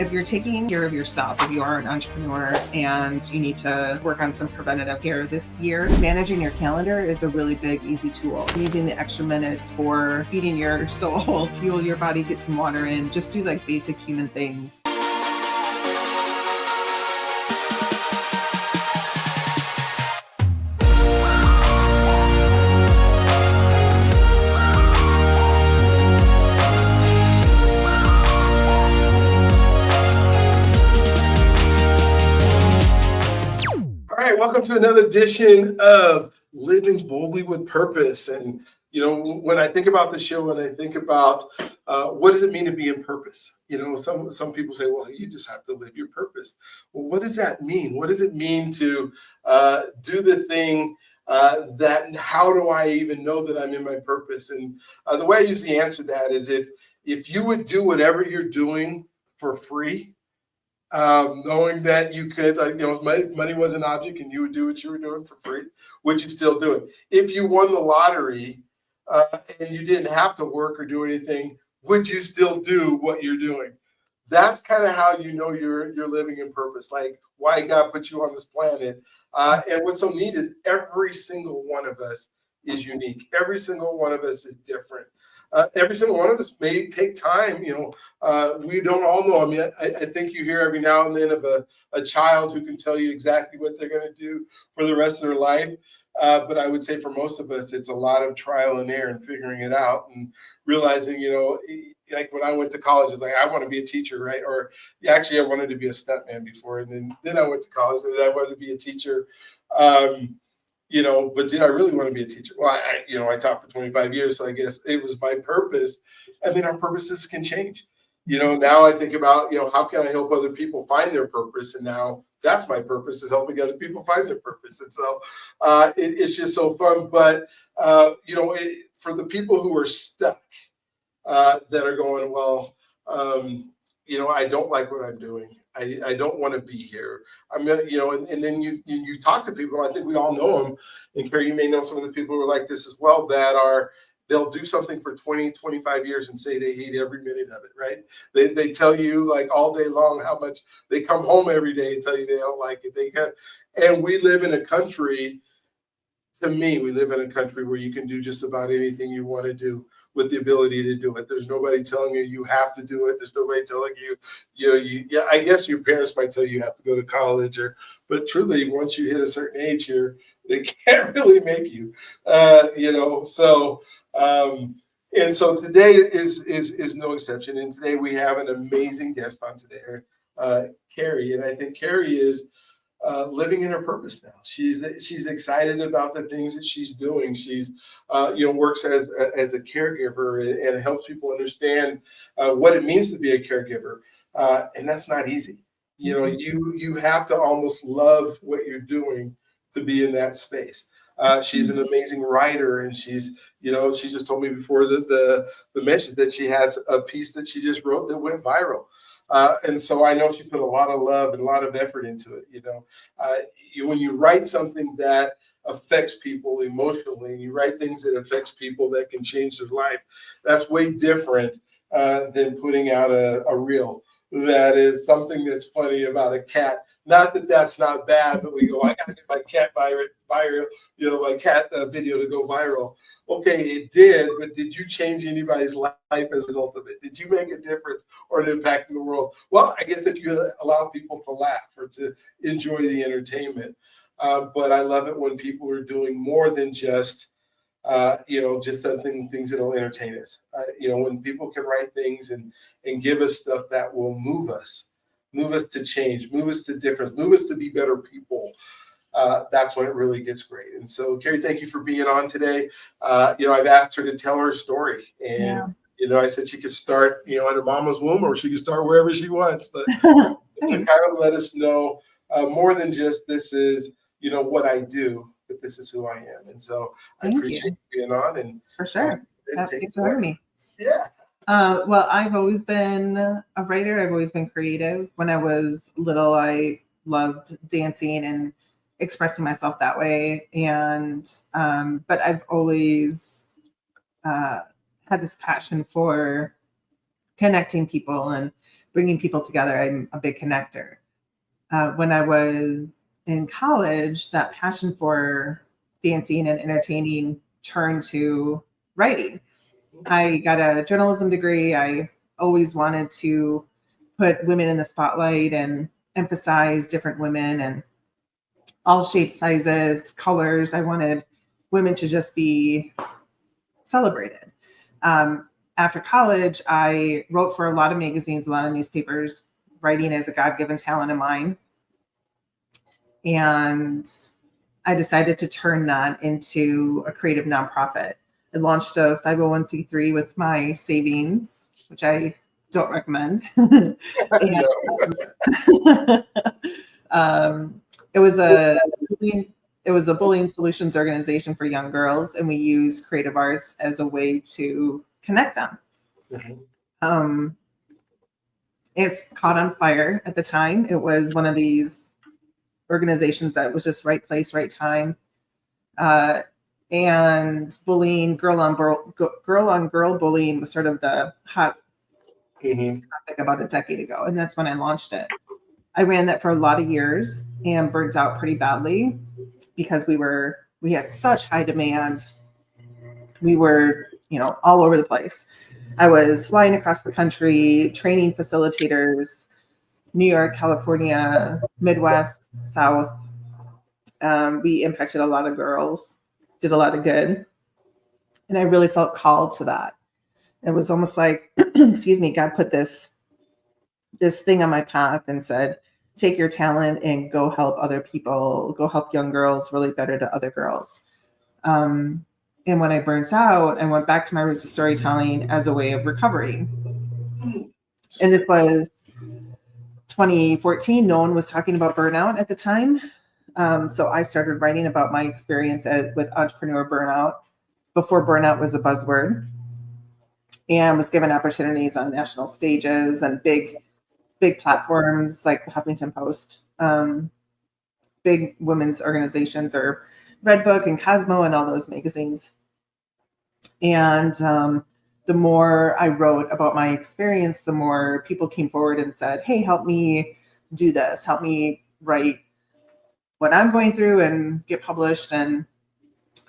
If you're taking care of yourself, if you are an entrepreneur and you need to work on some preventative care this year, managing your calendar is a really big, easy tool. Using the extra minutes for feeding your soul, fuel your body, get some water in, just do like basic human things. All right, welcome to another edition of Living Boldly with Purpose. And, you know, when I think about the show, when I think about what does it mean to be in purpose? You know, some people say, well, you just have to live your purpose. Well, what does that mean? What does it mean to do the thing that, how do I even know that I'm in my purpose? And the way I usually answer that is if you would do whatever you're doing for free, knowing that you could, money was an object and you would do what you were doing for free, would you still do it? If you won the lottery and you didn't have to work or do anything, would you still do what you're doing? That's kind of how you know you're living in purpose, like why God put you on this planet. And what's so neat is every single one of us is unique. Every single one of us is different. Every single one of us may take time, we don't all know. I mean, I think you hear every now and then of a child who can tell you exactly what they're going to do for the rest of their life. But I would say for most of us, it's a lot of trial and error and figuring it out and realizing, like when I went to college, it's like, I want to be a teacher, right? Or actually, I wanted to be a stuntman before. And then I went to college and I wanted to be a teacher. But did I really want to be a teacher? Well, I taught for 25 years, so I guess it was my purpose. And then our purposes can change. Now I think about, how can I help other people find their purpose? And now that's my purpose, is helping other people find their purpose. And so it's just so fun. But, for the people who are stuck, that are going, well, I don't like what I'm doing. I don't want to be here. I'm gonna, and then you talk to people. I think we all know them. And Carrie, you may know some of the people who are like this as well, they'll do something for 20, 25 years and say they hate every minute of it, right? They tell you like all day long how much they come home every day and tell you they don't like it. And we live in a country. To me, we live in a country where you can do just about anything you want to do with the ability to do it. There's nobody telling you have to do it. There's nobody telling you, I guess your parents might tell you have to go to college, but truly, once you hit a certain age here, they can't really make you, and so today is no exception. And today we have an amazing guest on today, Carrie. And I think Carrie is living in her purpose now. She's excited about the things that she's doing. She's works as a caregiver and helps people understand what it means to be a caregiver, and that's not easy. You have to almost love what you're doing to be in that space. She's an amazing writer, and she just told me before the message that she had a piece that she just wrote that went viral. And so I know she put a lot of love and a lot of effort into it. When you write something that affects people emotionally, and you write things that affects people that can change their life, that's way different than putting out a reel that is something that's funny about a cat. Not that that's not bad, but we go, I got to get my cat viral, my cat video to go viral. Okay, it did, but did you change anybody's life as a result of it? Did you make a difference or an impact in the world? Well, I guess if you allow people to laugh or to enjoy the entertainment. But I love it when people are doing more than just things that'll entertain us. When people can write things and give us stuff that will move us to change, move us to difference, move us to be better people. That's when it really gets great. And so, Carrie, thank you for being on today. I've asked her to tell her story, and I said she could start, at her mama's womb, or she could start wherever she wants. But to kind of let us know more than just this is, what I do, but this is who I am. And so I appreciate you being on. And for sure, thanks for having me. Yeah. Well, I've always been a writer. I've always been creative. When I was little, I loved dancing and expressing myself that way. And but I've always had this passion for connecting people and bringing people together. I'm a big connector. When I was in college, that passion for dancing and entertaining turned to writing. I got a journalism degree. I always wanted to put women in the spotlight and emphasize different women and all shapes, sizes, colors. I wanted women to just be celebrated. After college, I wrote for a lot of magazines, a lot of newspapers. Writing is a God-given talent of mine. And I decided to turn that into a creative nonprofit. I launched a 501c3 with my savings, which I don't recommend. And, it was a bullying solutions organization for young girls, and we use creative arts as a way to connect them. It's caught on fire at the time. It was one of these organizations that was just right place, right time. And bullying, girl on girl bullying was sort of the hot topic about a decade ago. And that's when I launched it. I ran that for a lot of years and burnt out pretty badly because we had such high demand. We were, all over the place. I was flying across the country, training facilitators, New York, California, Midwest, South. We impacted a lot of girls, did a lot of good. And I really felt called to that. It was almost like, excuse me, God put this thing on my path and said, take your talent and go help other people, go help young girls relate better to other girls. And when I burnt out, I went back to my roots of storytelling as a way of recovery. And this was 2014. No one was talking about burnout at the time. So I started writing about my experience with entrepreneur burnout before burnout was a buzzword, and was given opportunities on national stages and big platforms like the Huffington Post, big women's organizations, or Redbook and Cosmo and all those magazines. And the more I wrote about my experience, the more people came forward and said, hey, help me do this. Help me write what I'm going through and get published. And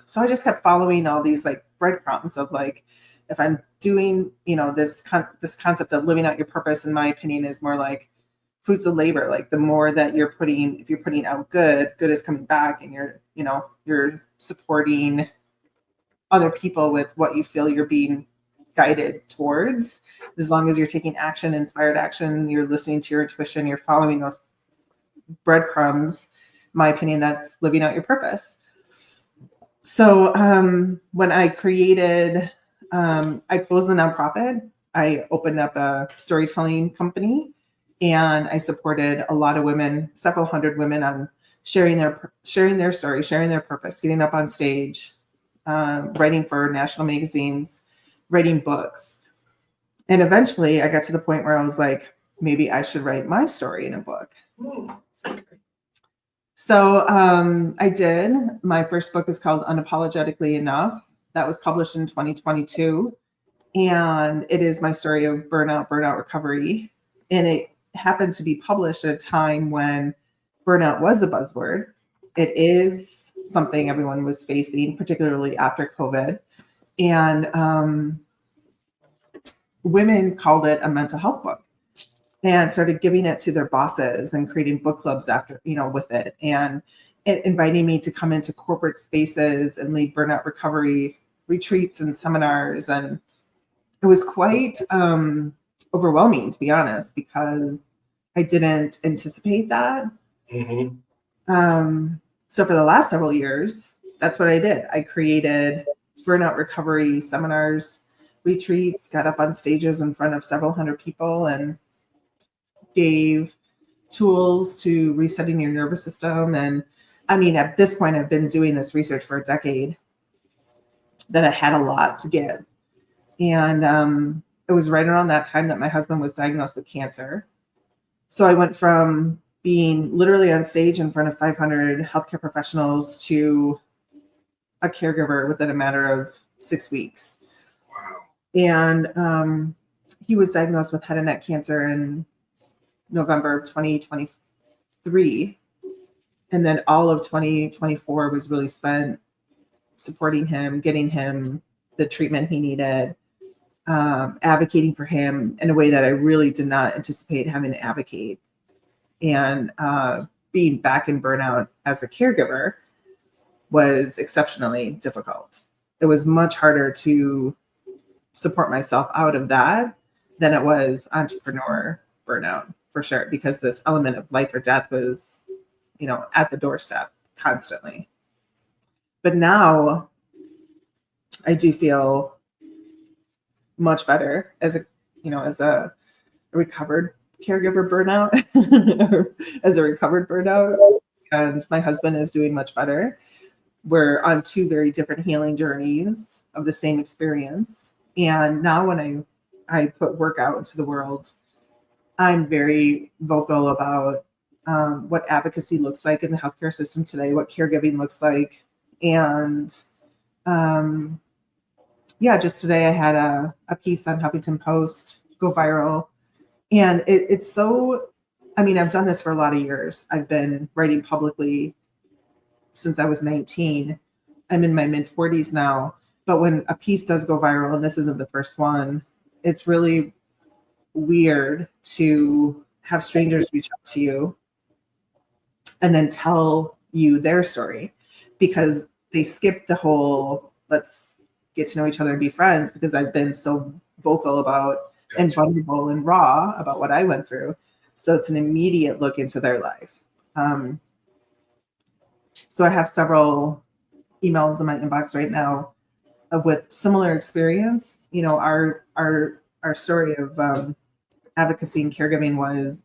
so I just kept following all these like breadcrumbs of like, if I'm doing, this concept of living out your purpose, in my opinion, is more like fruits of labor. Like the more that if you're putting out good is coming back, and you're supporting other people with what you feel you're being guided towards. As long as you're taking action, inspired action, you're listening to your intuition, you're following those breadcrumbs, in my opinion, that's living out your purpose. So when I created, I closed the nonprofit, I opened up a storytelling company, and I supported a lot of women, several hundred women, on sharing their story, sharing their purpose, getting up on stage, writing for national magazines, writing books. And eventually I got to the point where I was like, maybe I should write my story in a book. So I did. My first book is called Unapologetically Enough. That was published in 2022. And it is my story of burnout recovery. And it happened to be published at a time when burnout was a buzzword. It is something everyone was facing, particularly after COVID. And women called it a mental health book and started giving it to their bosses and creating book clubs with it, and inviting me to come into corporate spaces and lead burnout recovery retreats and seminars. And it was quite overwhelming, to be honest, because I didn't anticipate that. So for the last several years, that's what I did. I created burnout recovery seminars, retreats, got up on stages in front of several hundred people, and gave tools to resetting your nervous system. And I mean, at this point, I've been doing this research for a decade, that I had a lot to give. And it was right around that time that my husband was diagnosed with cancer. So I went from being literally on stage in front of 500 healthcare professionals to a caregiver within a matter of 6 weeks. Wow. And he was diagnosed with head and neck cancer, and November of 2023. And then all of 2024 was really spent supporting him, getting him the treatment he needed, advocating for him in a way that I really did not anticipate having to advocate. And being back in burnout as a caregiver was exceptionally difficult. It was much harder to support myself out of that than it was entrepreneur burnout, for sure, because this element of life or death was, at the doorstep constantly. But now I do feel much better as a recovered caregiver burnout, as a recovered burnout. And my husband is doing much better. We're on two very different healing journeys of the same experience. And now when I put work out into the world, I'm very vocal about what advocacy looks like in the healthcare system today, what caregiving looks like. And just today I had a piece on Huffington Post go viral. And it's so, I've done this for a lot of years. I've been writing publicly since I was 19. I'm in my mid 40s now. But when a piece does go viral, and this isn't the first one, it's really weird to have strangers reach out to you and then tell you their story, because they skip the whole let's get to know each other and be friends, because I've been so vocal about and vulnerable and raw about what I went through. So it's an immediate look into their life. So I have several emails in my inbox right now with similar experience. Our story of advocacy and caregiving was,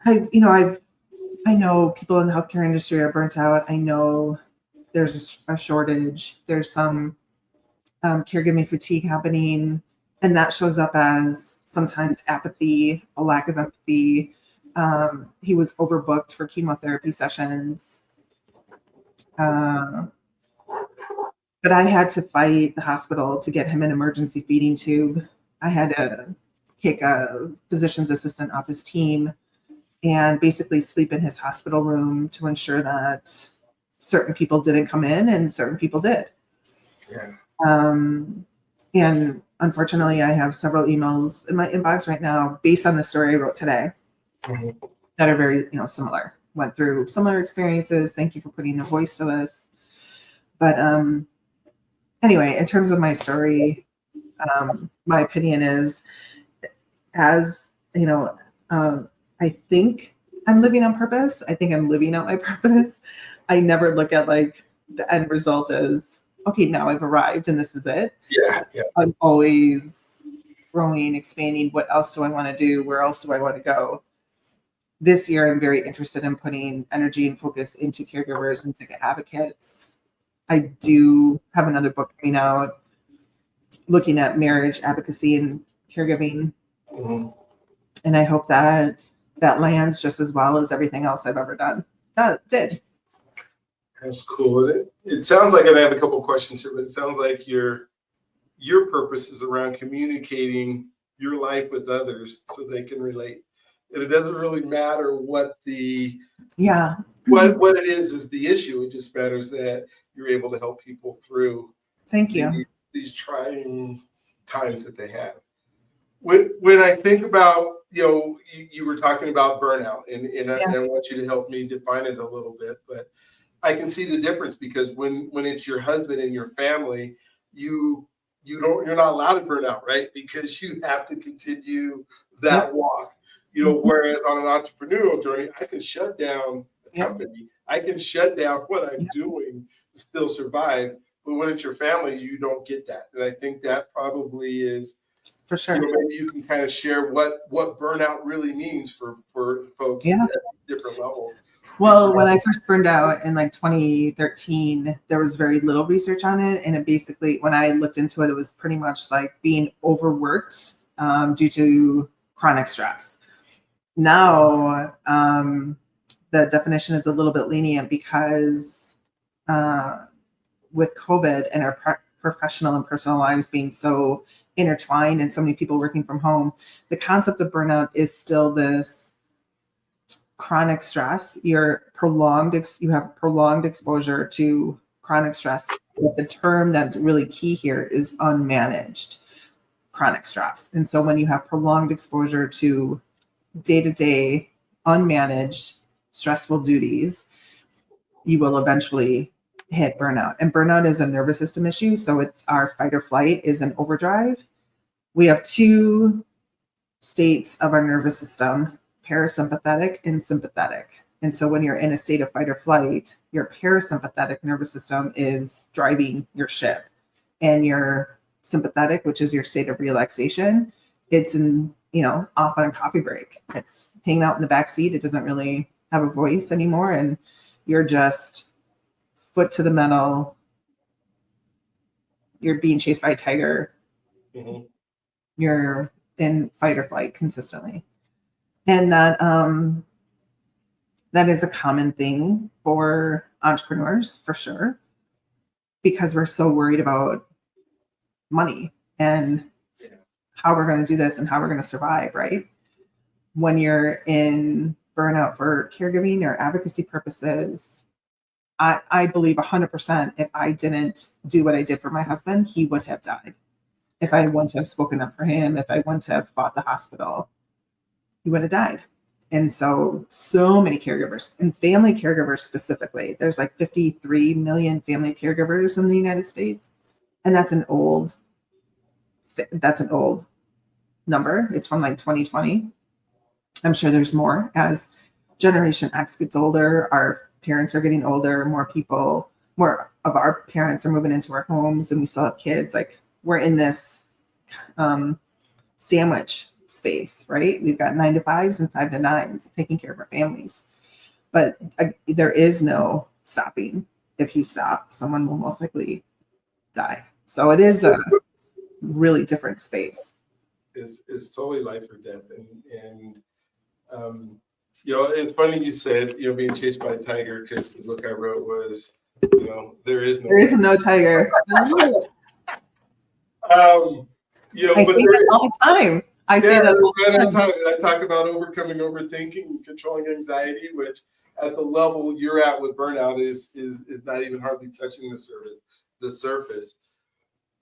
I know people in the healthcare industry are burnt out. I know there's a shortage. There's some caregiving fatigue happening, and that shows up as sometimes apathy, a lack of empathy. He was overbooked for chemotherapy sessions. But I had to fight the hospital to get him an emergency feeding tube. I had to kick a physician's assistant off his team and basically sleep in his hospital room to ensure that certain people didn't come in and certain people did. Yeah. And unfortunately, I have several emails in my inbox right now based on the story I wrote today that are very, similar. Went through similar experiences. Thank you for putting a voice to this. But anyway, in terms of my story, my opinion is, as I think I'm living on purpose. I think I'm living out my purpose. I never look at the end result as, okay, now I've arrived and this is it. Yeah. I'm always growing, expanding. What else do I want to do? Where else do I want to go? This year, I'm very interested in putting energy and focus into caregivers, into advocates. I do have another book coming out looking at marriage, advocacy, and caregiving. And I hope that lands just as well as everything else I've ever done. That did. That's cool. It sounds like, and I have a couple of questions here, but it sounds like your purpose is around communicating your life with others so they can relate. And it doesn't really matter what what it is the issue. It just matters that you're able to help people through these trying times that they have. When I think about, you were talking about burnout, and I want you to help me define it a little bit, but I can see the difference, because when it's your husband and your family, you're not allowed to burn out, right? Because you have to continue that walk. Whereas on an entrepreneurial journey, I can shut down a company. I can shut down what I'm doing to still survive. But when it's your family, you don't get that. And I think that probably is, for sure. Maybe you can kind of share what burnout really means for folks at different levels. Well, when I first burned out in 2013, there was very little research on it. And it basically, when I looked into it, it was pretty much like being overworked due to chronic stress. Now, the definition is a little bit lenient, because with COVID and our professional and personal lives being so intertwined and so many people working from home, the concept of burnout is still this chronic stress. You have prolonged exposure to chronic stress. But the term that's really key here is unmanaged chronic stress. And so when you have prolonged exposure to day-to-day unmanaged stressful duties, you will eventually hit burnout. And burnout is a nervous system issue. So it's our fight or flight is an overdrive. We have two states of our nervous system, parasympathetic and sympathetic. And so when you're in a state of fight or flight, your parasympathetic nervous system is driving your ship. And your sympathetic, which is your state of relaxation, it's off on a coffee break. It's hanging out in the back seat. It doesn't really have a voice anymore. And you're just foot to the metal. You're being chased by a tiger. Mm-hmm. You're in fight or flight consistently. And that is a common thing for entrepreneurs, for sure, because we're so worried about money and how we're going to do this and how we're going to survive, right? When you're in burnout for caregiving or advocacy purposes, I believe 100% if I didn't do what I did for my husband, he would have died. If I wouldn't have spoken up for him, if I wouldn't have fought the hospital, he would have died. And so many caregivers and family caregivers specifically, there's like 53 million family caregivers in the United States. And that's an old number. It's from like 2020. I'm sure there's more as Generation X gets older, our parents are getting older, more of our parents are moving into our homes and we still have kids. Like we're in this sandwich space, right? We've got 9 to 5s and 5 to 9s taking care of our families. But there is no stopping. If you stop, someone will most likely die. So it is a really different space. It's totally life or death. And it's funny you said, being chased by a tiger, because the book I wrote was, there is no tiger. I say that all the time. I say that all the time. I talk about overcoming overthinking and controlling anxiety, which at the level you're at with burnout is not even hardly touching the surface.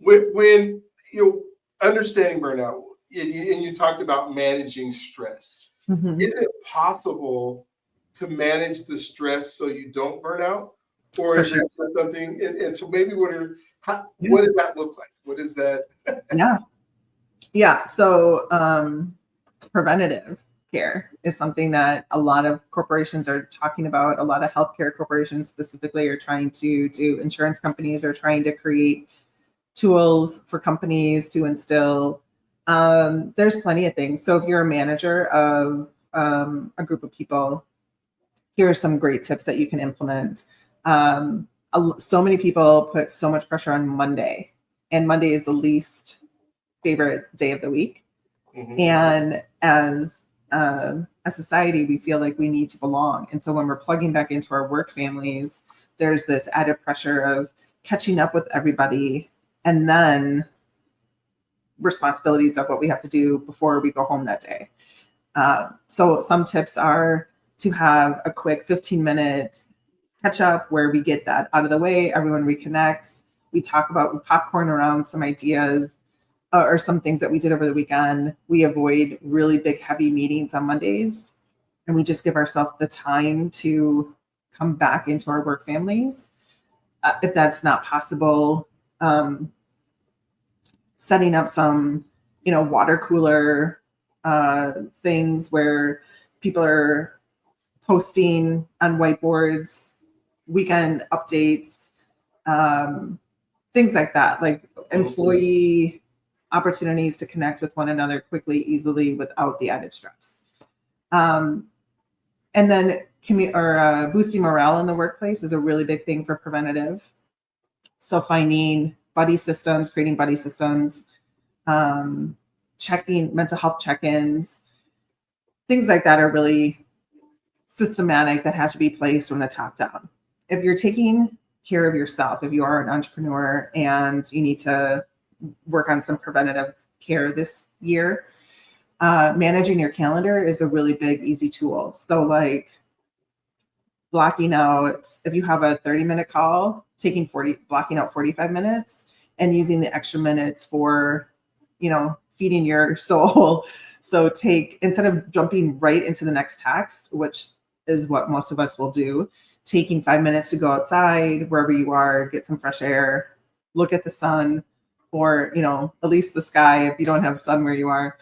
When understanding burnout, and you talked about managing stress, mm-hmm. Is it possible to manage the stress so you don't burn out? Or is it something, and so maybe what does that look like? What is that? Yeah. So preventative care is something that a lot of corporations are talking about. A lot of healthcare corporations specifically are trying to do. Insurance companies are trying to create tools for companies to instill. There's plenty of things. So if you're a manager of a group of people, here are some great tips that you can implement. So many people put so much pressure on Monday, and Monday is the least favorite day of the week. Mm-hmm. And as a society, we feel like we need to belong. And so when we're plugging back into our work families, there's this added pressure of catching up with everybody and then responsibilities of what we have to do before we go home that day. So some tips are to have a quick 15 minutes catch up where we get that out of the way. Everyone reconnects. We popcorn around some ideas or some things that we did over the weekend. We avoid really big, heavy meetings on Mondays, and we just give ourselves the time to come back into our work families. If that's not possible, setting up some, water cooler things where people are posting on whiteboards, weekend updates, things like that, like employee opportunities to connect with one another quickly, easily, without the added stress. And then boosting morale in the workplace is a really big thing for preventative. So finding buddy systems, creating buddy systems, checking mental health check-ins, things like that are really systematic that have to be placed from the top down. If you're taking care of yourself if you are an entrepreneur and you need to work on some preventative care this year. Managing your calendar is a really big, easy tool. So like blocking out, if you have a 30-minute call, blocking out 45 minutes and using the extra minutes for, feeding your soul. So instead of jumping right into the next text, which is what most of us will do, taking 5 minutes to go outside, wherever you are, get some fresh air, look at the sun, or, at least the sky if you don't have sun where you are.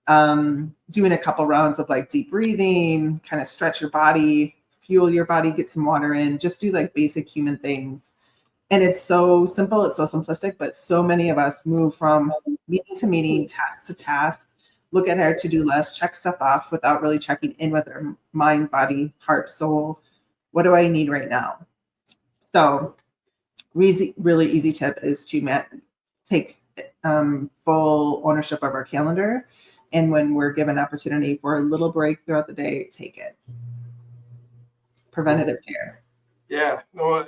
Doing a couple rounds of like deep breathing, kind of stretch your body, fuel your body, get some water in, just do like basic human things. And it's so simple, it's so simplistic, but so many of us move from meeting to meeting, task to task, look at our to-do list, check stuff off without really checking in with our mind, body, heart, soul. What do I need right now? So really easy tip is to take full ownership of our calendar. And when we're given opportunity for a little break throughout the day, take it. Preventative care. Yeah, no,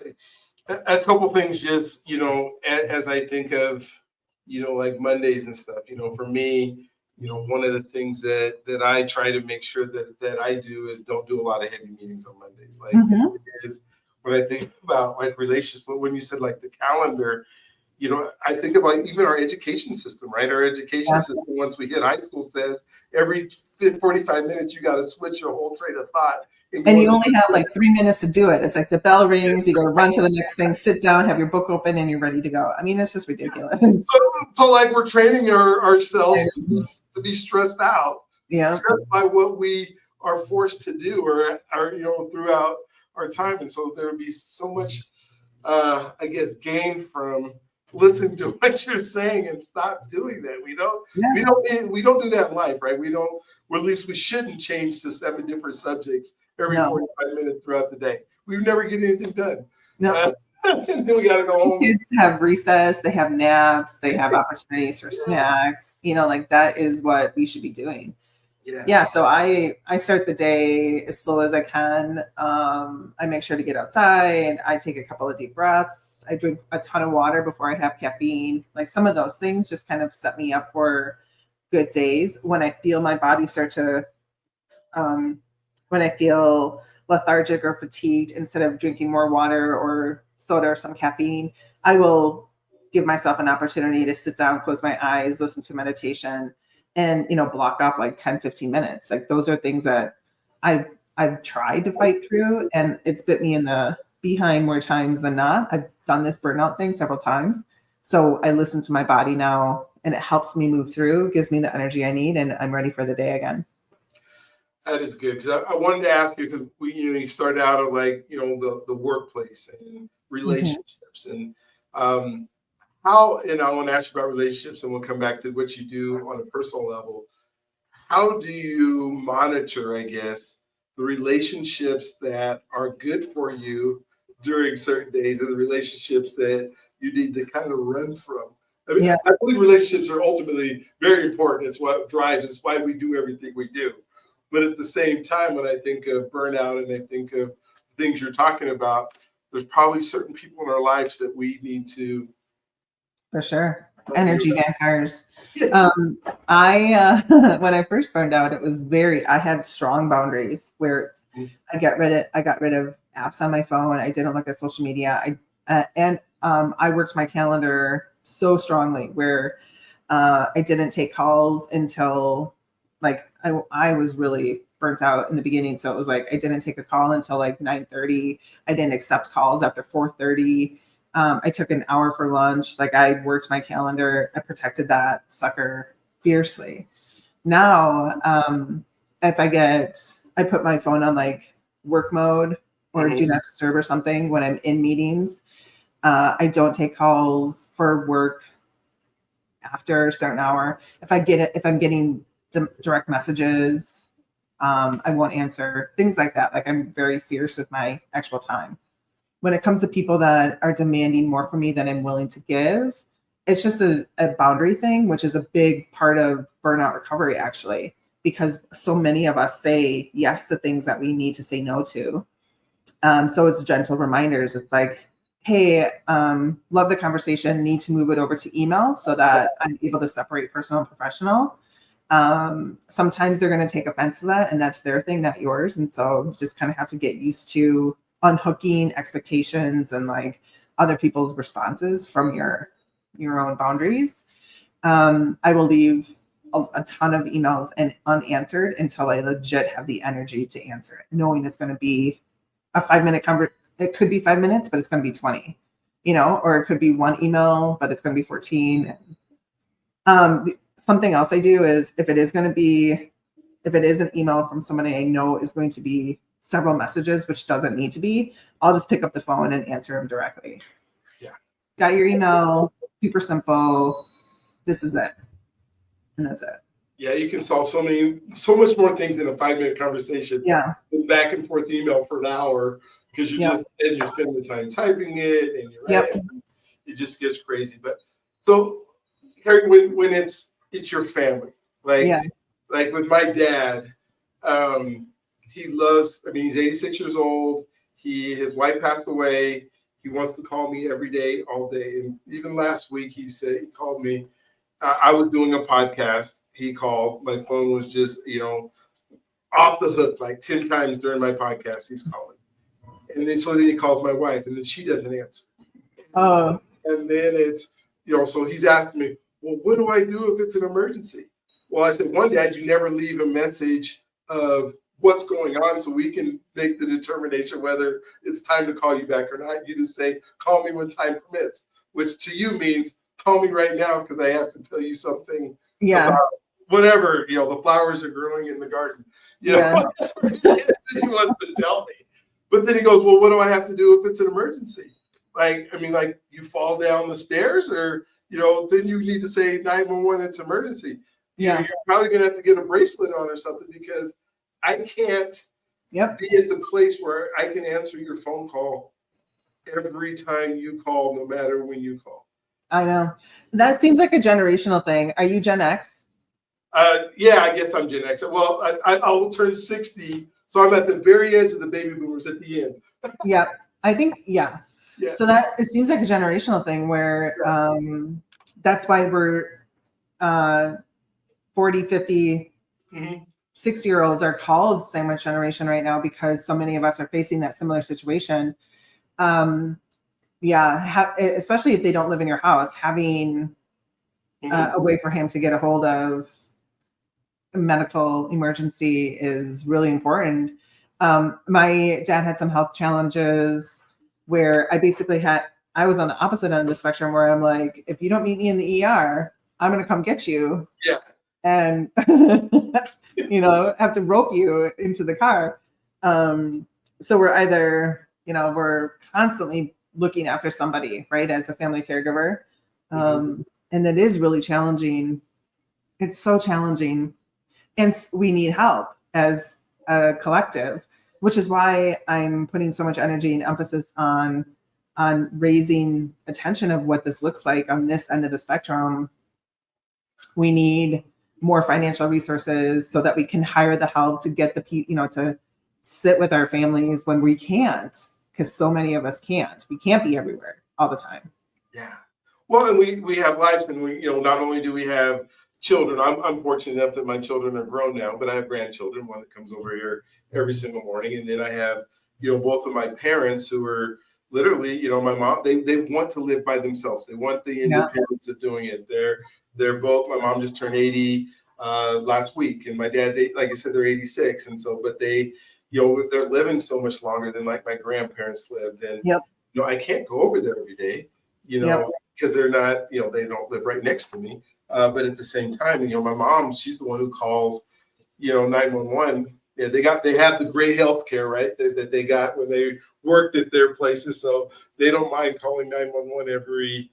a couple things just, as I think of, like Mondays and stuff, for me, one of the things that I try to make sure that I do is don't do a lot of heavy meetings on Mondays. Like is when I think about like relationships, but when you said like the calendar, I think about even our education system, right? Our education system, once we hit high school, says every 45 minutes, you got to switch your whole train of thought. And you only have like 3 minutes to do it. It's like the bell rings, you got to run to the next thing, sit down, have your book open, and you're ready to go. I mean, it's just ridiculous. So like we're training ourselves to be stressed out, stressed by what we are forced to do or throughout our time. And so there would be so much, I guess, gain from listen to what you're saying and stop doing that. We don't do that in life, right? Or at least we shouldn't change to 7 different subjects every 45 minutes throughout the day. We would never get anything done. And then we got to go home. Kids have recess, they have naps, they have opportunities for snacks, like that is what we should be doing. Yeah. So I start the day as slow as I can. I make sure to get outside. I take a couple of deep breaths. I drink a ton of water before I have caffeine. Like some of those things just kind of set me up for good days. When I feel my body start to, when I feel lethargic or fatigued, instead of drinking more water or soda or some caffeine, I will give myself an opportunity to sit down, close my eyes, listen to meditation, and block off like 10, 15 minutes. Like those are things that I've tried to fight through, and it's bit me in the behind more times than not. I've done this burnout thing several times. So I listen to my body now, and it helps me move through, gives me the energy I need, and I'm ready for the day again. That is good, because I wanted to ask you, because you started out of like the workplace and relationships, and how, and I want to ask you about relationships, and we'll come back to what you do on a personal level. How do you monitor, I guess, the relationships that are good for you during certain days and the relationships that you need to kind of run from? I mean, I believe relationships are ultimately very important. It's what drives, it's why we do everything we do. But at the same time, when I think of burnout and I think of things you're talking about, there's probably certain people in our lives that we need to. For sure. Energy vampires. I when I first found out, it was I had strong boundaries where I got rid of apps on my phone. I didn't look at social media. I worked my calendar so strongly where I didn't take calls until like I was really burnt out in the beginning. So it was like I didn't take a call until like 9:30. I didn't accept calls after 4:30. I took an hour for lunch. Like I worked my calendar. I protected that sucker fiercely. Now, if I put my phone on like work mode or do not disturb or something when I'm in meetings. I don't take calls for work after a certain hour. If I'm getting direct messages, I won't answer, things like that. Like I'm very fierce with my actual time. When it comes to people that are demanding more from me than I'm willing to give, it's just a boundary thing, which is a big part of burnout recovery, actually, because so many of us say yes to things that we need to say no to. So it's gentle reminders. It's like, hey, love the conversation, need to move it over to email so that I'm able to separate personal and professional. Sometimes they're going to take offense to that, and that's their thing, not yours. And so just kind of have to get used to unhooking expectations and like other people's responses from your own boundaries. I will leave a ton of emails and unanswered until I legit have the energy to answer it, knowing it's going to be a 5-minute conversation. It could be 5 minutes, but it's going to be 20, or it could be one email, but it's going to be 14. Something else I do is if it is an email from somebody I know is going to be several messages, which doesn't need to be, I'll just pick up the phone and answer them directly. Yeah. Got your email, super simple. This is it. And that's it. Yeah, you can solve so much more things in a 5-minute conversation. Yeah. Than back and forth email for an hour because you're spending the time typing it and you're writing. It just gets crazy. But so, Carrie, when it's your family, like with my dad, he loves. I mean, he's 86 years old. His wife passed away. He wants to call me every day, all day. And even last week, he called me. I was doing a podcast. He called. My phone was just, off the hook like 10 times during my podcast. He's calling. And then he calls my wife, and then she doesn't answer. And then it's, so he's asking me, well, what do I do if it's an emergency? Well, I said, one, Dad, you never leave a message of what's going on so we can make the determination whether it's time to call you back or not. You just say, call me when time permits, which to you means call me right now because I have to tell you something about whatever, the flowers are growing in the garden. He wants to tell me. But then he goes, well, what do I have to do if it's an emergency? Like you fall down the stairs or, then you need to say 911, it's emergency. Yeah. You're probably going to have to get a bracelet on or something because I can't be at the place where I can answer your phone call every time you call, no matter when you call. I know. That seems like a generational thing. Are you Gen X? Yeah, I guess I'm Gen X. Well, I'll turn 60. So I'm at the very edge of the baby boomers at the end. Yeah, I think, So it seems like a generational thing where that's why we're 40, 50, 60-year-olds are called sandwich generation right now because so many of us are facing that similar situation. Especially if they don't live in your house, having a way for him to get a hold of a medical emergency is really important. My dad had some health challenges where I was on the opposite end of the spectrum where I'm like, if you don't meet me in the ER, I'm going to come get you. Yeah. And, have to rope you into the car. So we're either, we're constantly looking after somebody, right, as a family caregiver. And it is really challenging. It's so challenging. And we need help as a collective, which is why I'm putting so much energy and emphasis on raising attention of what this looks like on this end of the spectrum. We need more financial resources so that we can hire the help to get to sit with our families when we can't, because so many of us can't. We can't be everywhere all the time. Yeah. Well, and we have lives, and we, not only do we have children. I'm fortunate enough that my children are grown now, but I have grandchildren, one that comes over here every single morning. And then I have, both of my parents who are literally, my mom, they want to live by themselves. They want the independence of doing it. They're both, my mom just turned 80 last week, and my dad's, like I said, they're 86. And so, but they, they're living so much longer than like my grandparents lived. And, I can't go over there every day, because they're not, they don't live right next to me. But at the same time, my mom, she's the one who calls, 911. Yeah, they have the great health care, right, that they got when they worked at their places. So they don't mind calling 911 every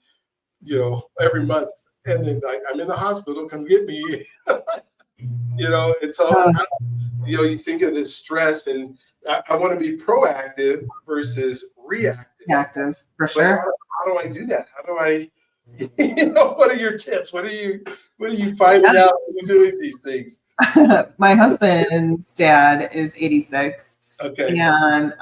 month. And then I'm in the hospital, come get me. And so, you think of this stress, and I want to be proactive versus reactive. Reactive, for sure. How do I do that? How do I, what are your tips? What are you finding out when you're doing these things? My husband's dad is 86. Okay. And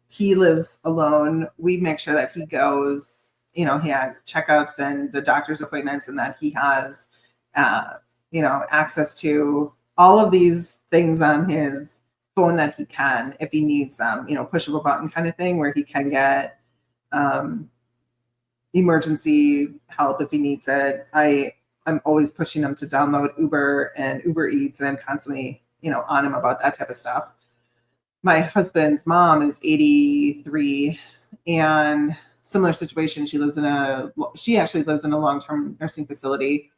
he lives alone. We make sure that he goes, he had checkups and the doctor's appointments, and that he has, access to all of these things on his phone that he can, if he needs them, push of a button kind of thing, where he can get emergency help if he needs it. I'm always pushing him to download Uber and Uber Eats, and I'm constantly, on him about that type of stuff. My husband's mom is 83, and similar situation. She actually lives in a long-term nursing facility,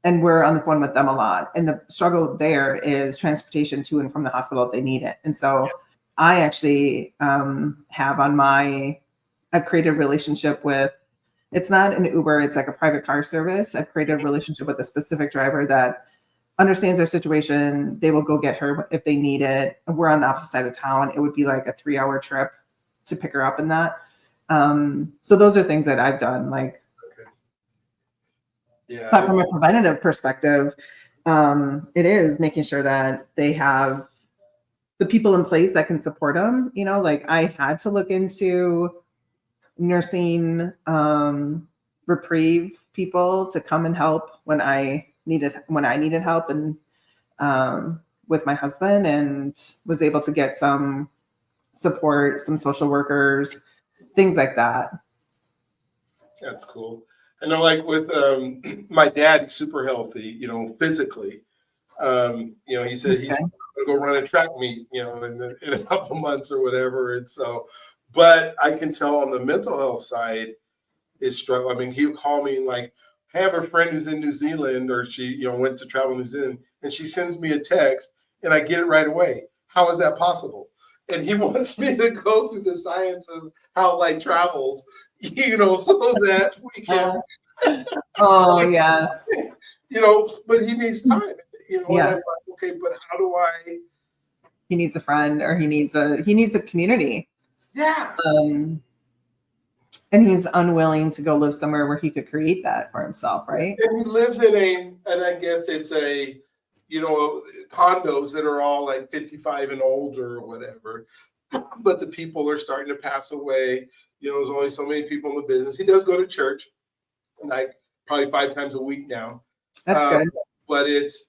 and we're on the phone with them a lot. And the struggle there is transportation to and from the hospital if they need it. And so I actually I've created a relationship with, it's not an Uber, it's like a private car service. I've created a relationship with a specific driver that understands their situation. They will go get her if they need it. We're on the opposite side of town. It would be like a 3-hour trip to pick her up in that. So those are things that I've done. Like, Okay. Yeah. but from a preventative perspective, it is making sure that they have the people in place that can support them. Like I had to look into nursing reprieve people to come and help when I needed help, and with my husband, and was able to get some support, some social workers, things like that. That's cool. I know, like with my dad, he's super healthy, physically. He said he's going to go run a track meet, in a couple months or whatever. And so, but I can tell on the mental health side, it's struggle. I mean, he'll call me and like, I have a friend who's in New Zealand, or she, went to travel New Zealand, and she sends me a text and I get it right away. How is that possible? And he wants me to go through the science of how light travels, so that we can. Oh yeah. But he needs time. Yeah. And I'm like, okay, but how do I? He needs a friend, or he needs a community. Yeah. And he's unwilling to go live somewhere where he could create that for himself, right? And he lives and I guess it's condos that are all like 55 and older or whatever. But the people are starting to pass away. There's only so many people in the business. He does go to church, like probably 5 times a week now. That's good. But it's,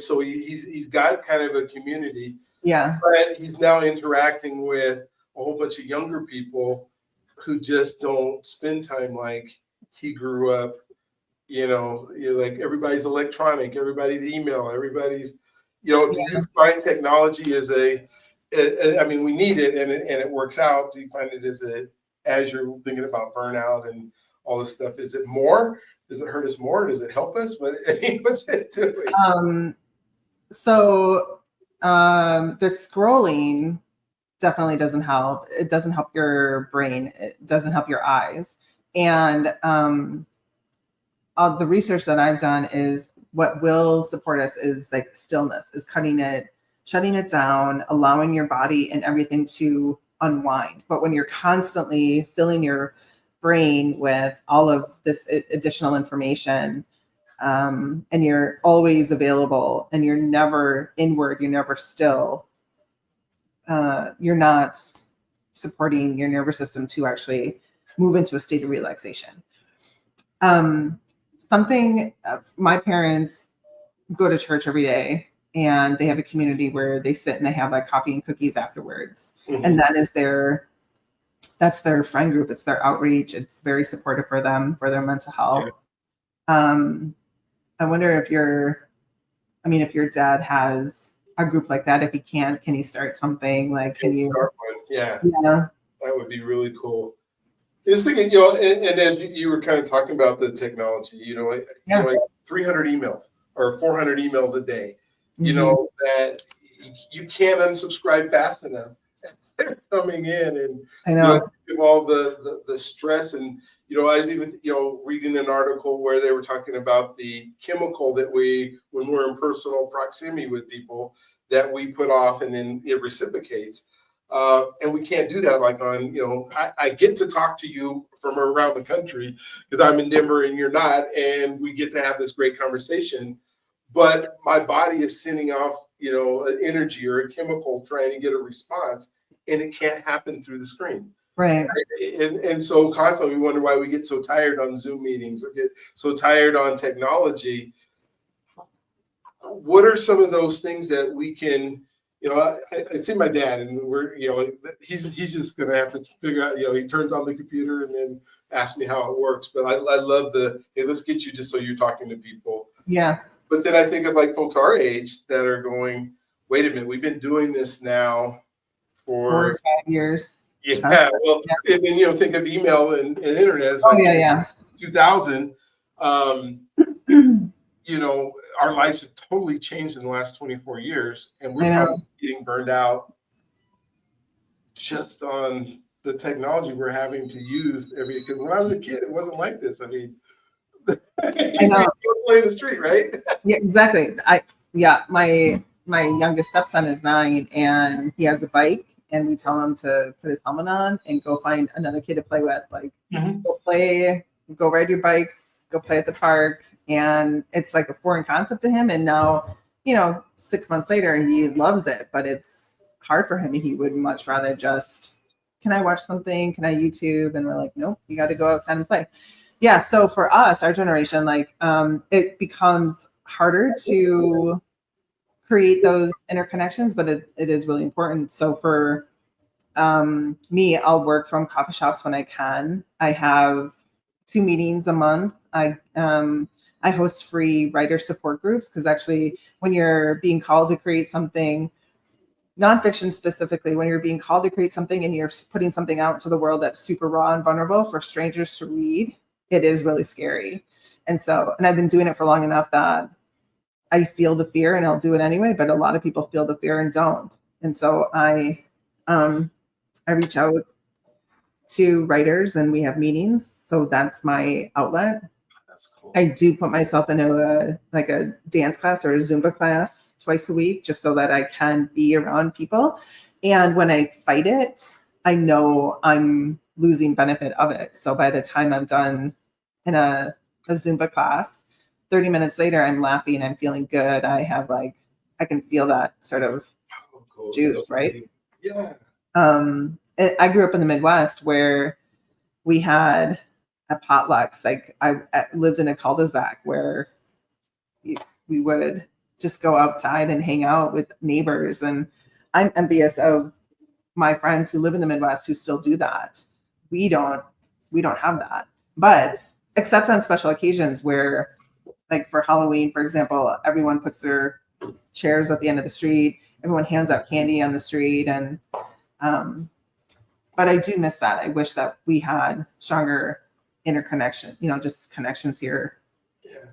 so he's got kind of a community. Yeah. But he's now interacting with a whole bunch of younger people who just don't spend time like he grew up. Like everybody's electronic, everybody's email, everybody's, do you find technology as I mean, we need it and it works out. Do you find it as you're thinking about burnout and all this stuff, is it more? Does it hurt us more? Does it help us? What's it doing? So the scrolling definitely doesn't help. It doesn't help your brain. It doesn't help your eyes. And the research that I've done is what will support us is like stillness, is shutting it down, allowing your body and everything to unwind. But when you're constantly filling your brain with all of this additional information, and you're always available, and you're never inward, you're never still, you're not supporting your nervous system to actually move into a state of relaxation. My parents go to church every day, and they have a community where they sit and they have like coffee and cookies afterwards. Mm-hmm. And that's their friend group. It's their outreach. It's very supportive for them, for their mental health. Yeah. I wonder if your dad has a group like that. If he can he start something? Like, can you start with? Yeah. That would be really cool. Just thinking, and as you were kind of talking about the technology, like 300 emails or 400 emails a day, mm-hmm. That you can't unsubscribe fast enough. They're coming in, and I know all the stress. And I was even reading an article where they were talking about the chemical that when we're in personal proximity with people, that we put off, and then it reciprocates. And we can't do that like on, I get to talk to you from around the country because I'm in Denver and you're not, and we get to have this great conversation. But my body is sending off, an energy or a chemical trying to get a response. and it can't happen through the screen. Right. And so constantly we wonder why we get so tired on Zoom meetings or get so tired on technology. What are some of those things that we can, I see my dad, and we're, he's just going to have to figure out, he turns on the computer and then asks me how it works. But I love hey, let's get you just so you're talking to people. Yeah. But then I think of like folks our age that are going, wait a minute, we've been doing this now for 4 or 5 years. Yeah, well, yeah. And then, think of email and internet. It's like 2000. Our lives have totally changed in the last 24 years, and we're probably getting burned out just on the technology we're having to use because when I was a kid, it wasn't like this. I mean, I know. Play in the street, right? Yeah, exactly. My youngest stepson is 9, and he has a bike, and we tell him to put his helmet on and go find another kid to play with. Like, go ride your bikes, go play at the park. And it's like a foreign concept to him. And now, 6 months later, he loves it, but it's hard for him. He would much rather just, can I watch something? Can I YouTube? And we're like, nope, you got to go outside and play. Yeah. So for us, our generation, it becomes harder to create those interconnections, but it is really important. So for me, I'll work from coffee shops when I can. I have 2 meetings a month. I host free writer support groups because actually when you're being called to create something, nonfiction specifically, when you're being called to create something and you're putting something out into the world that's super raw and vulnerable for strangers to read, it is really scary. And I've been doing it for long enough that I feel the fear and I'll do it anyway, but a lot of people feel the fear and don't. And so I reach out to writers and we have meetings. So that's my outlet. That's cool. I do put myself into a dance class or a Zumba class twice a week, just so that I can be around people. And when I fight it, I know I'm losing benefit of it. So by the time I'm done in a Zumba class, 30 minutes later, I'm laughing, I'm feeling good. I can feel that sort of juice, right? Yeah. I grew up in the Midwest where we had a potlucks. Like I lived in a cul-de-sac where we would just go outside and hang out with neighbors. And I'm envious of my friends who live in the Midwest who still do that. We don't have that, but except on special occasions where, like for Halloween, for example, everyone puts their chairs at the end of the street. Everyone hands out candy on the street. And, but I do miss that. I wish that we had stronger interconnection, just connections here. Yeah.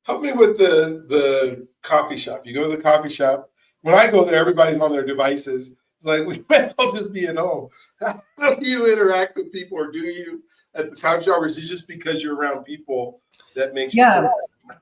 Help me with the coffee shop. You go to the coffee shop. When I go there, everybody's on their devices. It's like, we might as well just be at home. How do you interact with people, or do you at the coffee shop, or is it just because you're around people that makes you feel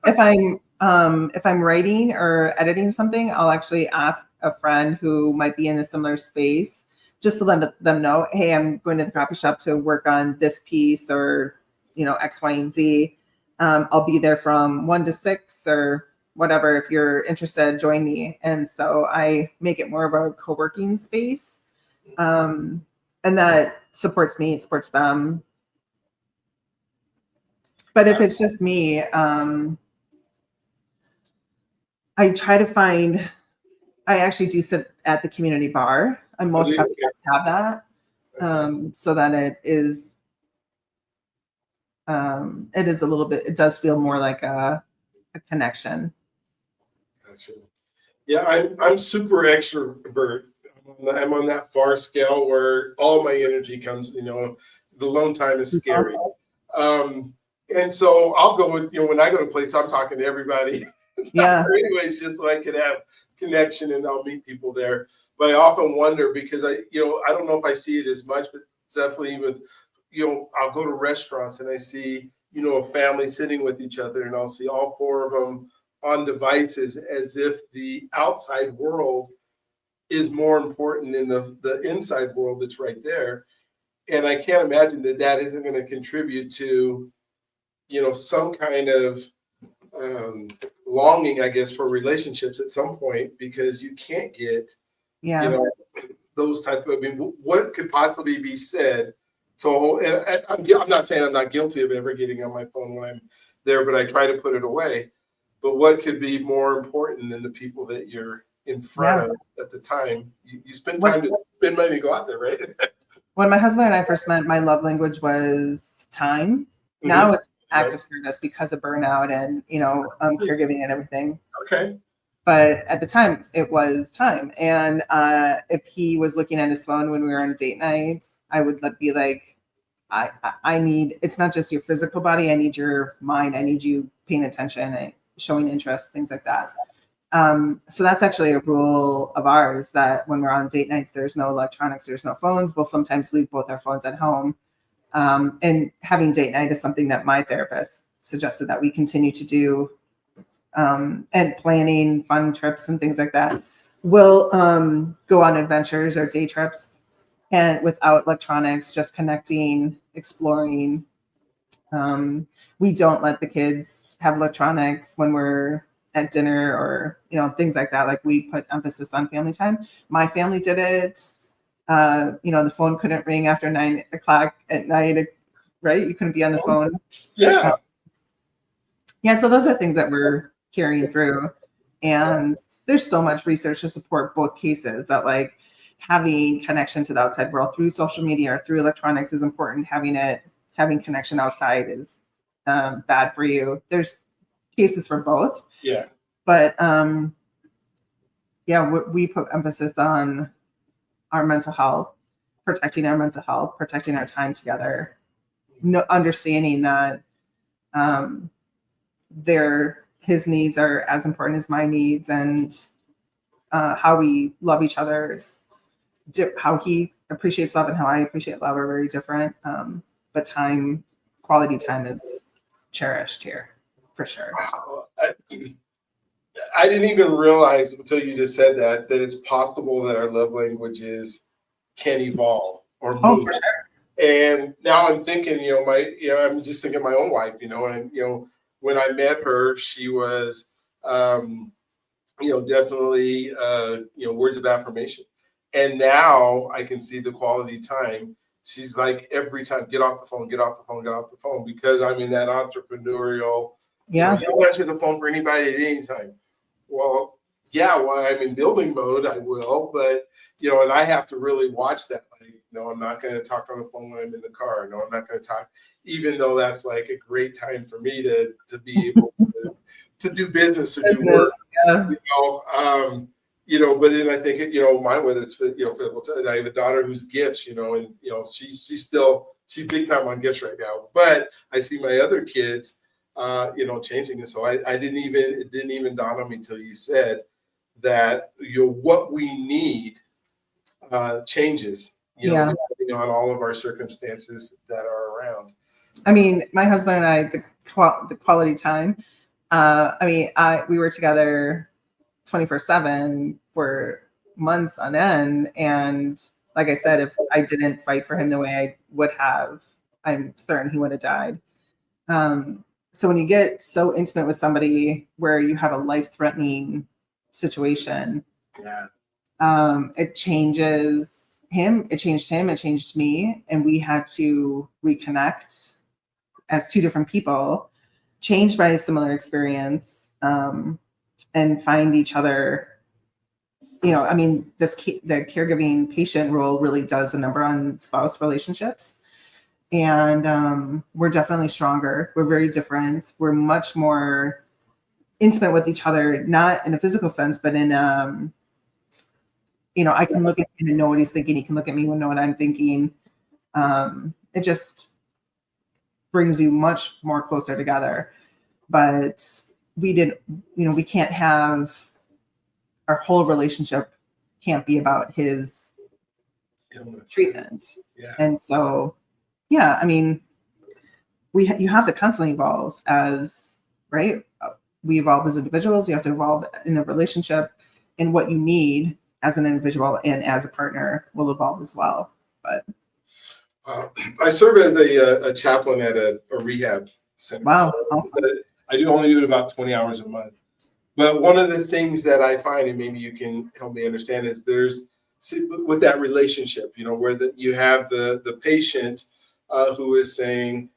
if I'm writing or editing something, I'll actually ask a friend who might be in a similar space just to let them know, hey, I'm going to the coffee shop to work on this piece or, X, Y, and Z. I'll be there from 1 to 6 or whatever. If you're interested, join me. And so I make it more of a co-working space. And that supports me, it supports them. But if it's just me, I try to find, I actually do sit at the community bar, and most coffee shops have that, so that it is a little bit, it does feel more like a connection. Gotcha. Yeah, I'm super extrovert. I'm on that far scale where all my energy comes, the alone time is scary. And so I'll go with, when I go to a place, I'm talking to everybody. Anyways, just so I can have connection and I'll meet people there. But I often wonder because I don't know if I see it as much, but definitely with, I'll go to restaurants and I see, a family sitting with each other, and I'll see all 4 of them on devices as if the outside world is more important than the inside world that's right there. And I can't imagine that isn't going to contribute to, some kind of longing, I guess, for relationships at some point, because you can't get, those type of, I mean, what could possibly be said to, and I'm not saying I'm not guilty of ever getting on my phone when I'm there, but I try to put it away. But what could be more important than the people that you're in front of at the time? You spend time to spend money to go out there, right? When my husband and I first met, my love language was time. Now it's act of service because of burnout and, caregiving and everything. Okay. But at the time, it was time. And if he was looking at his phone when we were on date nights, I would be like, I need, it's not just your physical body. I need your mind. I need you paying attention and showing interest, things like that. So that's actually a rule of ours, that when we're on date nights, there's no electronics, there's no phones. We'll sometimes leave both our phones at home. And having date night is something that my therapist suggested that we continue to do. And planning fun trips and things like that. We'll go on adventures or day trips and without electronics, just connecting, exploring. We don't let the kids have electronics when we're at dinner or, things like that. Like, we put emphasis on family time. My family did it. The phone couldn't ring after 9 o'clock at night, right? You couldn't be on the phone. Yeah. So those are things that we're carrying through. And there's so much research to support both cases, that like having connection to the outside world through social media or through electronics is important. Having connection outside is bad for you. There's cases for both. Yeah. But we put emphasis on our mental health, protecting our mental health, protecting our time together, understanding that his needs are as important as my needs, and how we love each other, how he appreciates love and how I appreciate love are very different. But quality time is cherished here for sure. Wow. I didn't even realize until you just said that it's possible that our love languages can evolve or move. Oh, for sure. And now I'm thinking, I'm just thinking my own wife, and when I met her, she was, definitely, words of affirmation. And now I can see the quality time. She's like, every time, get off the phone, get off the phone, get off the phone, because I'm in that entrepreneurial. Yeah. You don't answer the phone for anybody at any time. Well, while I'm in building mode, I will, but, and I have to really watch that. Like, no, I'm not going to talk on the phone when I'm in the car. No, I'm not going to talk, even though that's like a great time for me to be able to do business or do work. But then I think, mine, whether it's, physical, I have a daughter who's gifts, and, she's big time on gifts right now, but I see my other kids, changing it. So it didn't even dawn on me till you said that, what we need changes, depending on all of our circumstances that are around. I mean, my husband and I, the quality time, we were together 24/7 for months on end. And like I said, if I didn't fight for him the way I would have, I'm certain he would have died. So when you get so intimate with somebody where you have a life-threatening situation, it changes him, it changed him, it changed me. And we had to reconnect as two different people, changed by a similar experience, and find each other. The caregiving patient role really does a number on spouse relationships. And we're definitely stronger. We're very different. We're much more intimate with each other, not in a physical sense, but in, I can look at him and know what he's thinking. He can look at me and know what I'm thinking. It just brings you much more closer together. But we can't have, our whole relationship can't be about his treatment. Yeah. And so, you have to constantly evolve right? We evolve as individuals. You have to evolve in a relationship, and what you need as an individual and as a partner will evolve as well. But I serve as a chaplain at a rehab center. Wow, awesome. I do only do it about 20 hours a month. But one of the things that I find, and maybe you can help me understand, is there's with that relationship, where you have the patient who is saying,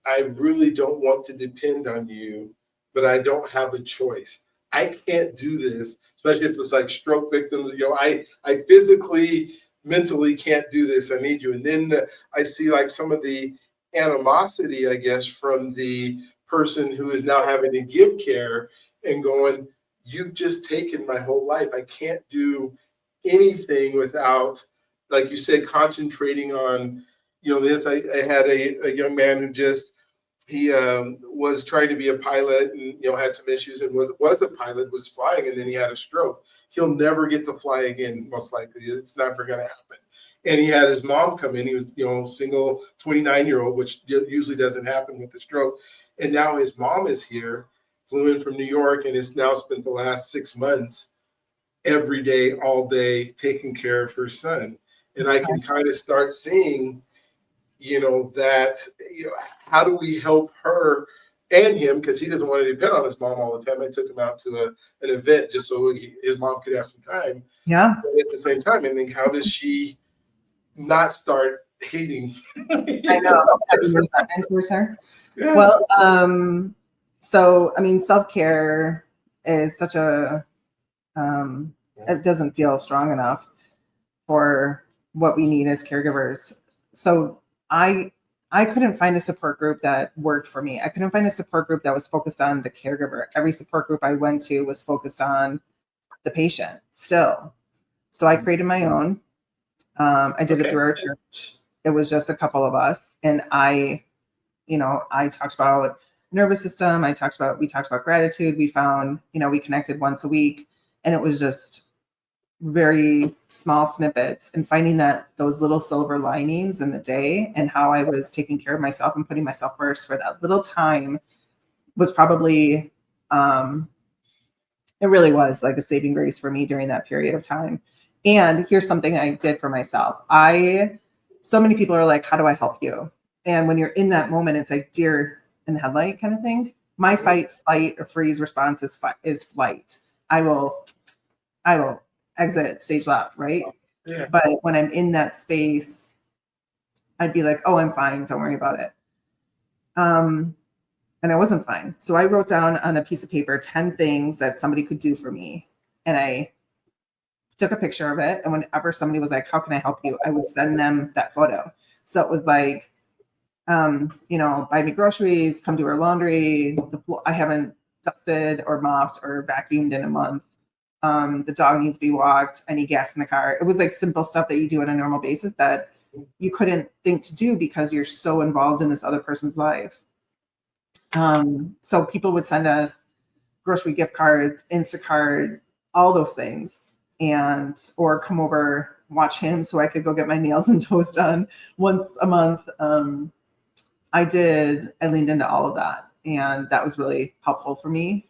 I really don't want to depend on you, but I don't have a choice. I can't do this, especially if it's like stroke victims. I physically, mentally can't do this. I need you. And then I see like some of the animosity, I guess, from the person who is now having to give care and going, you've just taken my whole life. I can't do anything without, like you said, concentrating on, this. I had a young man who he was trying to be a pilot and, had some issues and was a pilot, was flying, and then he had a stroke. He'll never get to fly again, most likely. It's never going to happen. And he had his mom come in. He was, single 29-year-old, which usually doesn't happen with the stroke. And now his mom is here, flew in from New York, and has now spent the last 6 months every day, all day, taking care of her son. And I can kind of start seeing, that, how do we help her and him? Because he doesn't want to depend on his mom all the time. I took him out to an event just so his mom could have some time. Yeah. But at the same time, I think, how does she not start hating? I know. Towards her. Yeah. Well, so, I mean, self-care is such a, it doesn't feel strong enough for what we need as caregivers. So I couldn't find a support group that worked for me. I couldn't find a support group that was focused on the caregiver. Every support group I went to was focused on the patient still. So I created my own. I did it through our church. It was just a couple of us. And I talked about nervous system. We talked about gratitude. We found, we connected once a week, and it was just very small snippets, and finding those little silver linings in the day and how I was taking care of myself and putting myself first for that little time was probably, it really was like a saving grace for me during that period of time. And here's something I did for myself. So many people are like, how do I help you? And when you're in that moment, it's like deer in the headlight kind of thing. My fight, flight, or freeze response is flight. I will exit stage left, right? Yeah. But when I'm in that space, I'd be like, oh, I'm fine. Don't worry about it. And I wasn't fine. So I wrote down on a piece of paper 10 things that somebody could do for me. And I took a picture of it. And whenever somebody was like, how can I help you? I would send them that photo. So it was like, buy me groceries, come do our laundry. I haven't dusted or mopped or vacuumed in a month. The dog needs to be walked. I need gas in the car. It was like simple stuff that you do on a normal basis that you couldn't think to do because you're so involved in this other person's life. So people would send us grocery gift cards, Instacart, all those things, or come over, watch him so I could go get my nails and toes done once a month. I leaned into all of that, and that was really helpful for me.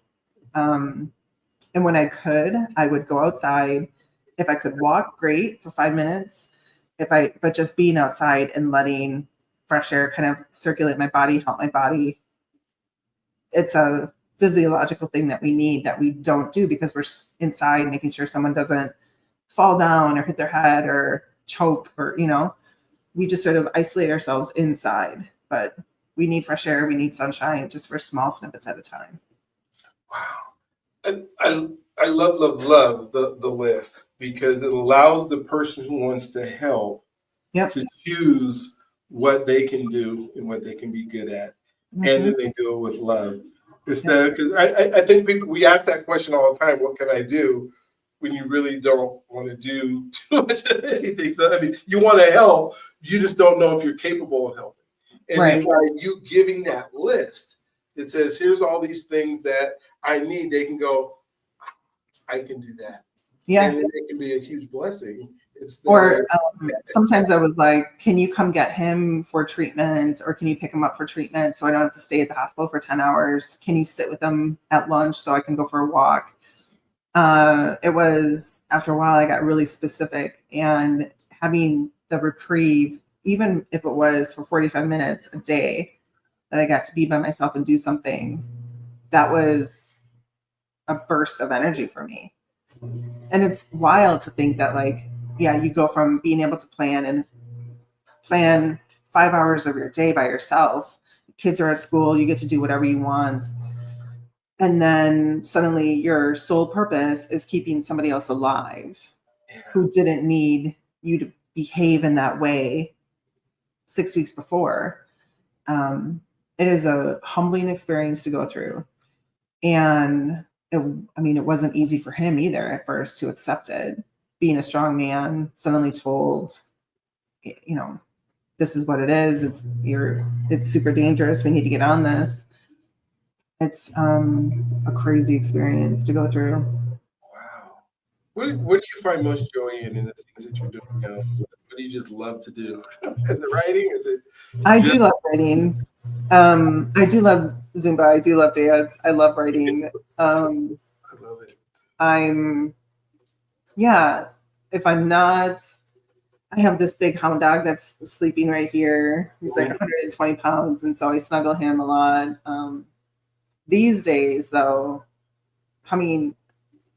And when I would go outside. If I could walk, great, for 5 minutes. But just being outside and letting fresh air kind of circulate my body, help my body. It's a physiological thing that we need that we don't do because we're inside, making sure someone doesn't fall down or hit their head or choke, or, we just sort of isolate ourselves inside. But we need fresh air. We need sunshine, just for small snippets at a time. Wow. I love the list, because it allows the person who wants to help to choose what they can do and what they can be good at. Mm-hmm. And then they do it with love. Because I think we ask that question all the time, what can I do, when you really don't want to do too much of anything. So, I mean, you want to help, you just don't know if you're capable of helping. And then by you giving that list, it says, here's all these things that I need. They can go, I can do that. Yeah. And it can be a huge blessing. Sometimes I was like, can you come get him for treatment, or can you pick him up for treatment so I don't have to stay at the hospital for 10 hours? Can you sit with him at lunch so I can go for a walk? It was, after a while, I got really specific, and having the reprieve, even if it was for 45 minutes a day, that I got to be by myself and do something, that was a burst of energy for me. And it's wild to think that, like, yeah, you go from being able to plan 5 hours of your day by yourself. Kids are at school, you get to do whatever you want. And then suddenly your sole purpose is keeping somebody else alive who didn't need you to behave in that way 6 weeks before. It is a humbling experience to go through. And it wasn't easy for him either at first to accept it. Being a strong man, suddenly told, this is what it is. It's super dangerous. We need to get on this. It's a crazy experience to go through. Wow. What do you find most joy in the things that you're doing now? What do you just love to do? Is it writing? Is it? I do love writing. I do love Zumba. I do love dance. I love writing. I love it. If I'm not, I have this big hound dog that's sleeping right here. He's like 120 pounds. And so I snuggle him a lot. These days, though, coming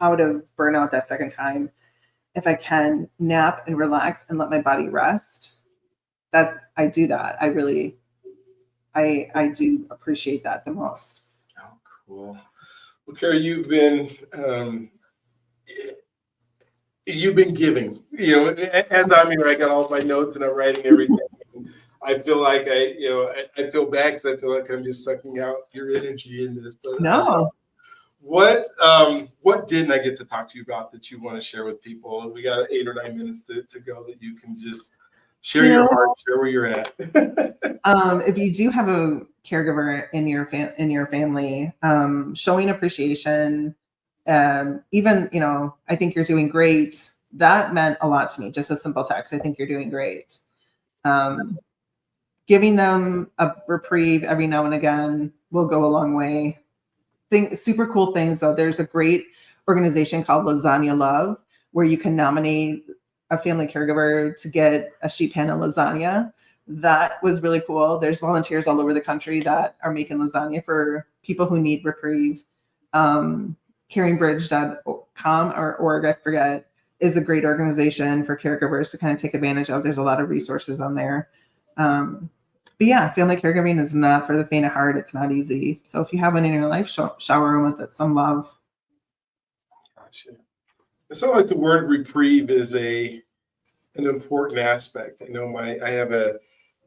out of burnout that second time, if I can nap and relax and let my body rest, I do that. I do appreciate that the most. Oh, cool. Well, Carrie, you've been giving. As I'm here, I got all my notes and I'm writing everything. I feel like I feel bad because I feel like I'm just sucking out your energy in this. But no. What didn't I get to talk to you about that you want to share with people? We got 8 or 9 minutes to go that you can just share your heart, share where you're at. If you do have a caregiver in your family, showing appreciation, even, I think you're doing great. That meant a lot to me. Just a simple text. I think you're doing great. Giving them a reprieve every now and again will go a long way. Super cool things though. There's a great organization called Lasagna Love where you can nominate a family caregiver to get a sheet pan of lasagna. That was really cool. There's volunteers all over the country that are making lasagna for people who need reprieve. Caringbridge.com or org, I forget, is a great organization for caregivers to kind of take advantage of. There's a lot of resources on there. But yeah, family caregiving is not for the faint of heart. It's not easy. So if you have one in your life, shower them with some love. Gotcha. It sounds like the word reprieve is an important aspect. I have a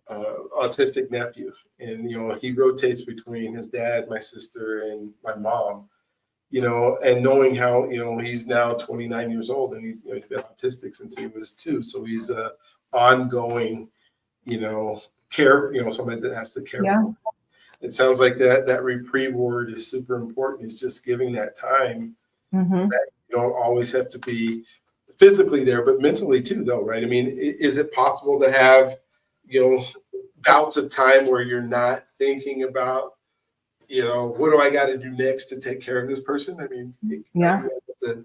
autistic nephew, and he rotates between his dad, my sister, and my mom. And knowing how he's now 29 years old, and he's been autistic since he was 2, so he's a ongoing care, somebody that has to care for him. It sounds like that reprieve word is super important. It's just giving that time. That you don't always have to be physically there, but mentally too, though, right? I mean, is it possible to have, bouts of time where you're not thinking about, what do I got to do next to take care of this person? I mean, is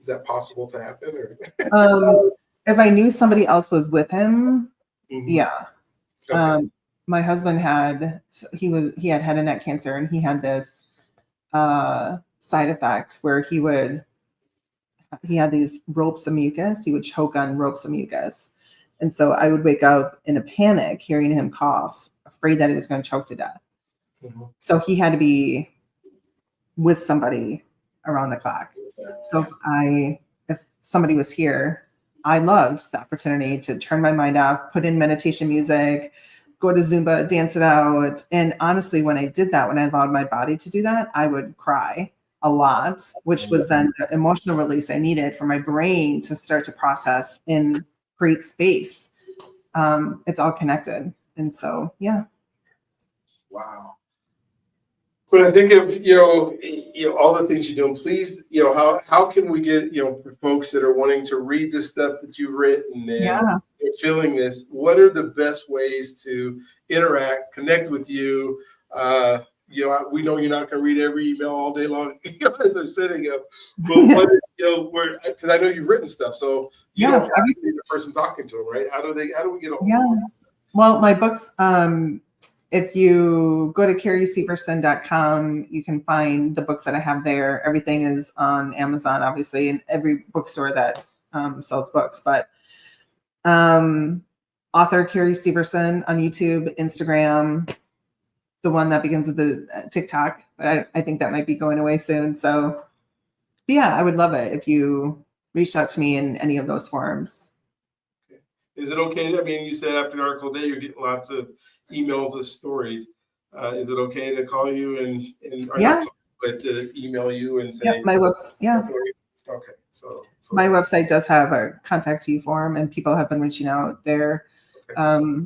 that possible to happen? Or if I knew somebody else was with him, yeah. Okay. My husband had head and neck cancer, and he had this side effect where he had these ropes of mucus. He would choke on ropes of mucus. And so I would wake up in a panic hearing him cough, afraid that he was going to choke to death. So he had to be with somebody around the clock. So if somebody was here, I loved the opportunity to turn my mind off, put in meditation music, go to Zumba, dance it out. And honestly, when I did that, when I allowed my body to do that, I would cry a lot, which was then the emotional release I needed for my brain to start to process and create space. It's all connected. And so, yeah. Wow. When I think of all the things you're doing, please, how can we get for folks that are wanting to read the stuff that you've written and feeling this? What are the best ways to interact, connect with you? We know you're not going to read every email all day long as they're setting up, but because I know you've written stuff, so you don't have to be the person talking to them, right? How do we get a hold of them? Well, my books. If you go to carriesieverson.com, you can find the books that I have there. Everything is on Amazon, obviously, and every bookstore that sells books. But Author Carrie Severson on YouTube, Instagram, the one that begins with the TikTok, but I think that might be going away soon. So yeah, I would love it if you reached out to me in any of those forms. Is it okay? I mean, you said after Article Day, you're getting lots of emails with stories. Is it okay to call you or not Yeah. call you, but to email you and Yep. say, Yeah. okay, so My that's website does have a contact you form, and people have been reaching out there. okay.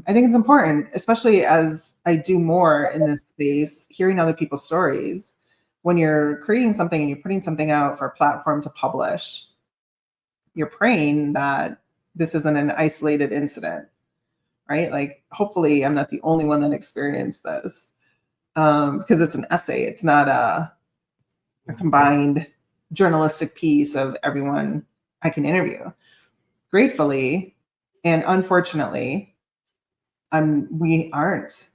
I think it's important, especially as I do more in this space, hearing other people's stories. When you're creating something and you're putting something out for a platform to publish, you're praying that this isn't an isolated incident, right? Like, hopefully, I'm not the only one that experienced this, because it's an essay. It's not a combined journalistic piece of everyone I can interview. Gratefully and unfortunately, we aren't.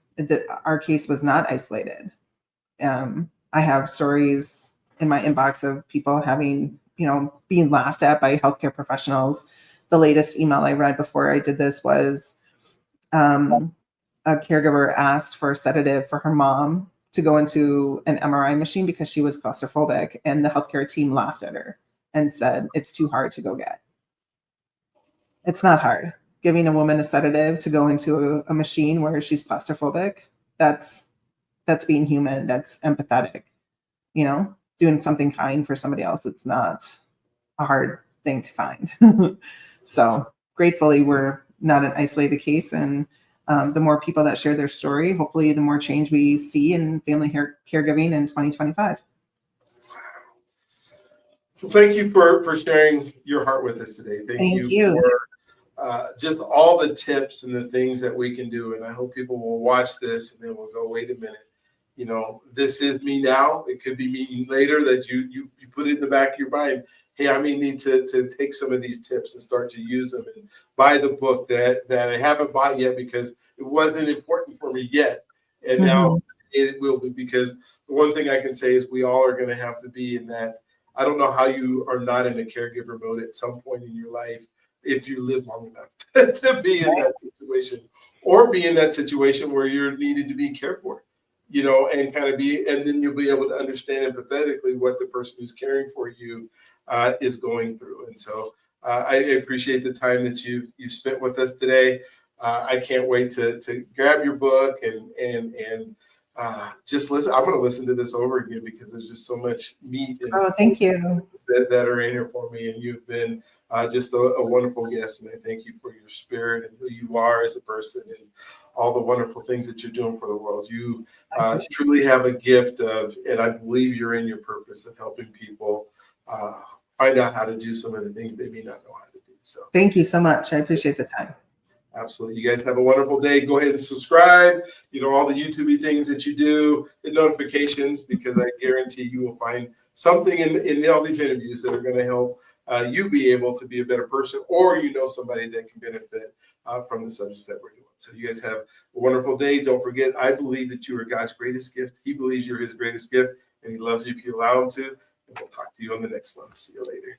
Our case was not isolated. I have stories in my inbox of people having, being laughed at by healthcare professionals. The latest email I read before I did this was a caregiver asked for a sedative for her mom to go into an MRI machine because she was claustrophobic, and the healthcare team laughed at her and said, "It's too hard to go get." It's not hard. Giving a woman a sedative to go into a machine where she's claustrophobic, that's being human, that's empathetic, doing something kind for somebody else. It's not a hard thing to find. So gratefully, we're not an isolated case. And the more people that share their story, hopefully the more change we see in family caregiving in 2025. Well, thank you for sharing your heart with us today. Thank Thank you you. for just all the tips and the things that we can do. And I hope people will watch this and then we'll go, wait a minute. This is me now. It could be me later, that you put it in the back of your mind. Hey, I may need to take some of these tips and start to use them, and buy the book that I haven't bought yet because it wasn't important for me yet. And now it will be, because the one thing I can say is we all are going to have to be in that. I don't know how you are not in a caregiver mode at some point in your life, if you live long enough to be in that situation, or be in that situation where you're needed to be cared for, and kind of and then you'll be able to understand empathetically what the person who's caring for you is going through. And so I appreciate the time that you've spent with us today. I can't wait to grab your book and just listen. I'm going to listen to this over again because there's just so much meat Oh, thank you. that are in here for me. And you've been just a wonderful guest. And I thank you for your spirit and who you are as a person and all the wonderful things that you're doing for the world. You truly have a gift of, and I believe you're in your purpose of helping people find out how to do some of the things they may not know how to do. So Thank you so much. I appreciate the time. absolutely. You guys have a wonderful day. Go ahead and subscribe. All the YouTube things that you do, hit notifications, because I guarantee you will find something in all these interviews that are going to help you be able to be a better person, or somebody that can benefit from the subjects that we're doing. So you guys have a wonderful day. Don't forget, I believe that you are God's greatest gift. He believes you're his greatest gift, and he loves you if you allow him to. And we'll talk to you on the next one. See you later.